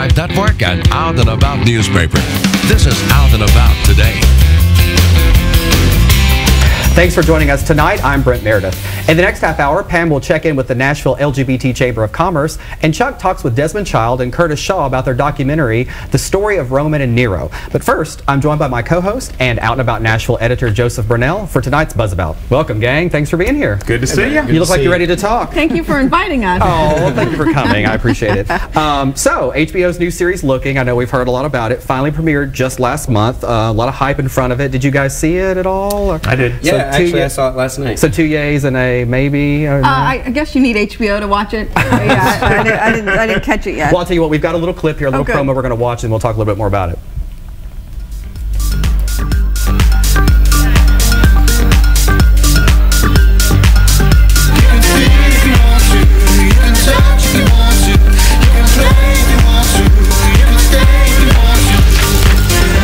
Live Network and Out and About newspaper. This is Out and About Today. Thanks for joining us tonight. I'm Brent Meredith. In the next half hour, Pam will check in with the Nashville LGBT Chamber of Commerce, and Chuck talks with Desmond Child and Curtis Shaw about their documentary, The Story of Roman and Nero. But first, I'm joined by my co-host and Out and About Nashville editor, Joseph Burnell, for tonight's Buzz About. Welcome, gang. Thanks for being here. Good to see you. You look like you're ready to talk. Thank you for inviting us. Oh, well, thank you for coming. I appreciate it. So, HBO's new series, Looking, I know we've heard a lot about it, finally premiered just last month. A lot of hype in front of it. Did you guys see it at all? Or? I did. Yeah, actually, I saw it last night. So 2 yays and a maybe? Or no? I guess you need HBO to watch it. Yeah, I didn't catch it yet. Well, I'll tell you what, we've got a little clip here, a little promo we're going to watch, and we'll talk a little bit more about it.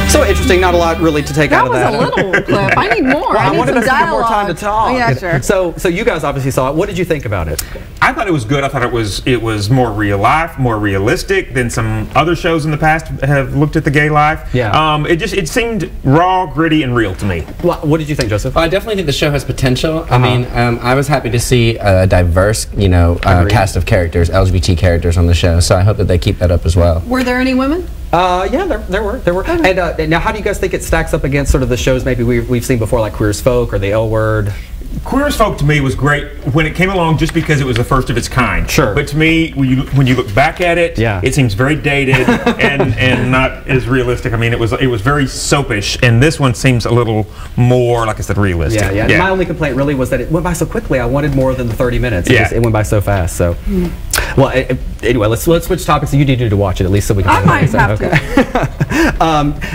So interesting, not a lot really to take out of that. That was a little clip. I need more. Well, I need wanted some us to have more dialogue. time to talk. Oh, yeah, sure. So you guys obviously saw it. What did you think about it? I thought it was good. I thought it was more real life, more realistic than some other shows in the past have looked at the gay life. Yeah. It seemed raw, gritty, and real to me. What did you think, Joseph? Well, I definitely think the show has potential. I mean, I was happy to see a diverse, cast of characters, LGBT characters on the show. So I hope that they keep that up as well. Were there any women? Yeah, there were. Okay. And now, how do you guys think it stacks up against sort of the shows maybe we've seen before, like Queer as Folk or The L Word? Queer as Folk to me was great when it came along, just because it was the first of its kind. Sure. But to me, when you look back at it, it seems very dated and not as realistic. I mean, it was very soapish, and this one seems a little more, like I said, realistic. Yeah. My only complaint really was that it went by so quickly. I wanted more than the 30 minutes. It went by so fast. So, well, anyway, let's switch topics. You need to watch it at least so we can. I might have to.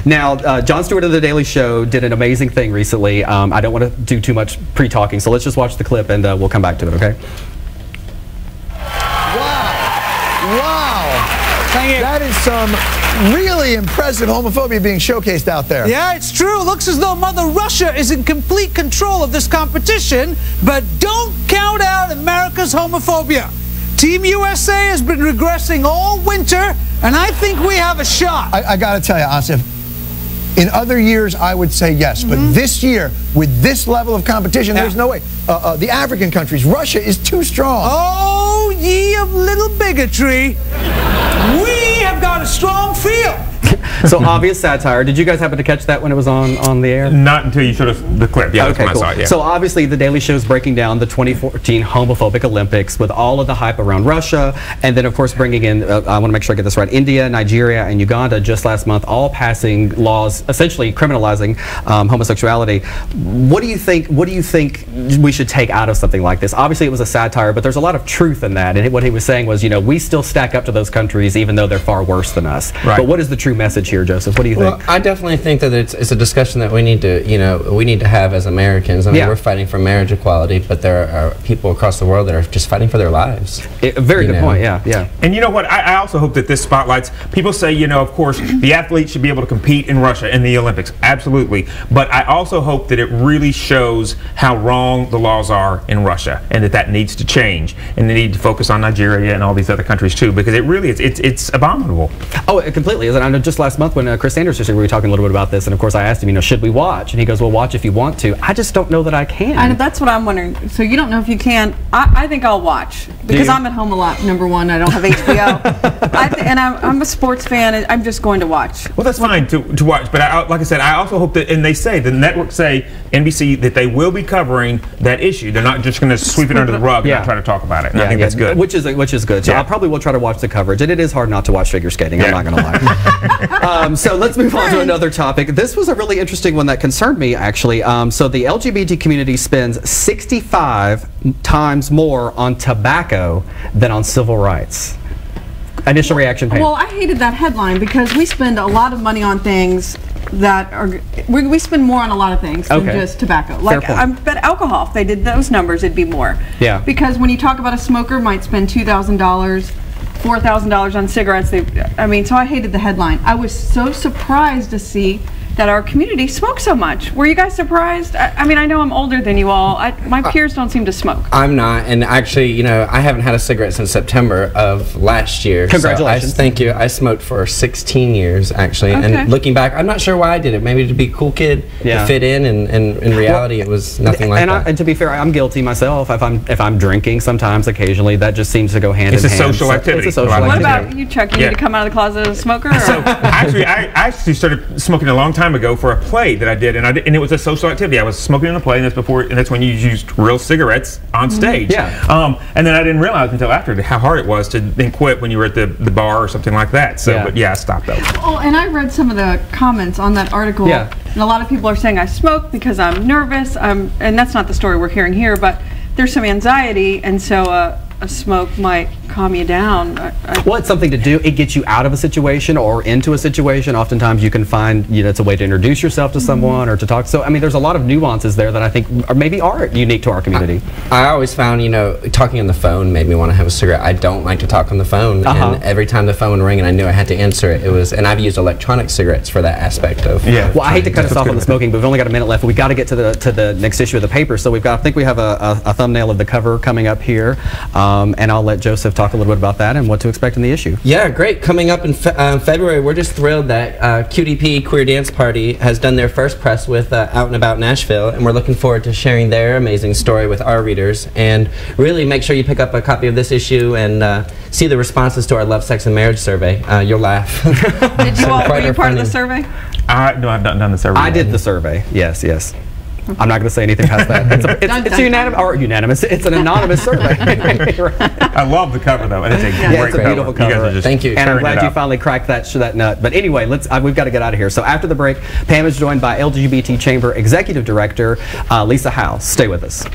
Now, Jon Stewart of The Daily Show did an amazing thing recently. I don't want to do too much pre-talking, so let's just watch the clip and we'll come back to it, okay? Wow. That is some really impressive homophobia being showcased out there. Yeah, it's true. Looks as though Mother Russia is in complete control of this competition, but don't count out America's homophobia. Team USA has been regressing all winter, and I think we have a shot. I gotta tell you, Asif, in other years I would say yes, but this year, with this level of competition, there's no way. The African countries, Russia is too strong. Oh, ye of little bigotry. We have got a strong field. So obvious satire. Did you guys happen to catch that when it was on the air? Not until you showed us the clip. Yeah, that's when I saw it. Yeah. So obviously the Daily Show is breaking down the 2014 homophobic Olympics with all of the hype around Russia, and then of course bringing in, I want to make sure I get this right, India, Nigeria, and Uganda just last month, all passing laws essentially criminalizing homosexuality. What do you think we should take out of something like this? Obviously it was a satire, but there's a lot of truth in that, and what he was saying was, we still stack up to those countries even though they're far worse than us. Right. But what is the true message here, Joseph? What do you think? Well, I definitely think that it's a discussion that we need to have as Americans. I mean, we're fighting for marriage equality, but there are people across the world that are just fighting for their lives. Very good point. Yeah. And you know what? I also hope that this spotlights. People say, of course, the athletes should be able to compete in Russia in the Olympics. Absolutely. But I also hope that it really shows how wrong the laws are in Russia, and that needs to change. And they need to focus on Nigeria and all these other countries too, because it really it's abominable. Oh, it completely is. And I know just last month when Chris Sanders was here, we were talking a little bit about this, and of course I asked him, should we watch? And he goes, well, watch if you want to. I just don't know that I can. I know, that's what I'm wondering. So you don't know if you can. I think I'll watch because I'm at home a lot. Number one, I don't have HBO, and I'm a sports fan, and I'm just going to watch. Well, that's fine to watch, but like I said, I also hope that, and the networks say, NBC, that they will be covering that issue. They're not just going to sweep it under the rug and not try to talk about it. And I think that's good. Which is good. So I probably will try to watch the coverage, and it is hard not to watch figure skating. I'm not going to lie. So let's move on to another topic. This was a really interesting one that concerned me, actually. So the LGBT community spends 65 times more on tobacco than on civil rights. Initial reaction, Pam. Well, I hated that headline because we spend a lot of money on things that are, we spend more on a lot lot than just tobacco. Like, I bet alcohol, if they did those numbers, it'd be more. Yeah. Because when you talk about a smoker might spend $2,000, $4,000 on cigarettes, I mean, so I hated the headline. I was so surprised to see that our community smokes so much. Were you guys surprised? I mean, I know I'm older than you all. My peers don't seem to smoke. I'm not, and actually, you know, I haven't had a cigarette since September of last year. Congratulations. So thank you. I smoked for 16 years, actually, and looking back, I'm not sure why I did it. Maybe to be a cool kid, to fit in, and in reality, it was nothing like that. And to be fair, I'm guilty myself. If I'm drinking, sometimes, occasionally, that just seems to go hand in hand. It's a social activity. It's a social activity. What about you, Chuck? You need to come out of the closet as a smoker? Or? So actually, I actually started smoking a long time ago for a play that I did, and it was a social activity. I was smoking in a play, and that's when you used real cigarettes on stage. Yeah. And then I didn't realize until after how hard it was to then quit when you were at the bar or something like that. So, but yeah, I stopped though. Oh, and I read some of the comments on that article. Yeah. And a lot of people are saying I smoke because I'm nervous. And that's not the story we're hearing here, but there's some anxiety, and so a smoke might calm you down. Well, it's something to do. It gets you out of a situation or into a situation. Oftentimes you can find, it's a way to introduce yourself to someone or to talk. So, I mean, there's a lot of nuances there that I think are unique to our community. I always found, talking on the phone made me want to have a cigarette. I don't like to talk on the phone. And every time the phone would ring and I knew I had to answer it, and I've used electronic cigarettes for that aspect of. Yeah. Well, I hate to cut us off on the smoking, but we've only got a minute left. We've got to get to the next issue of the paper. So I think we have a thumbnail of the cover coming up here. And I'll let Joseph talk a little bit about that and what to expect in the issue. Yeah, great. Coming up in February, we're just thrilled that QDP Queer Dance Party has done their first press with Out and About Nashville, and we're looking forward to sharing their amazing story with our readers. And really make sure you pick up a copy of this issue and see the responses to our Love, Sex, and Marriage survey. You'll laugh. Did you all be part of the survey? No, I've not done the survey. I did the survey. Yes. I'm not going to say anything past that. It's unanimous. It's an anonymous survey. I love the cover though, and it's a great cover. Beautiful cover. You guys are just Thank you. And I'm glad you finally cracked that nut. But anyway, we've got to get out of here. So after the break, Pam is joined by LGBT Chamber Executive Director Lisa Howe. Stay with us.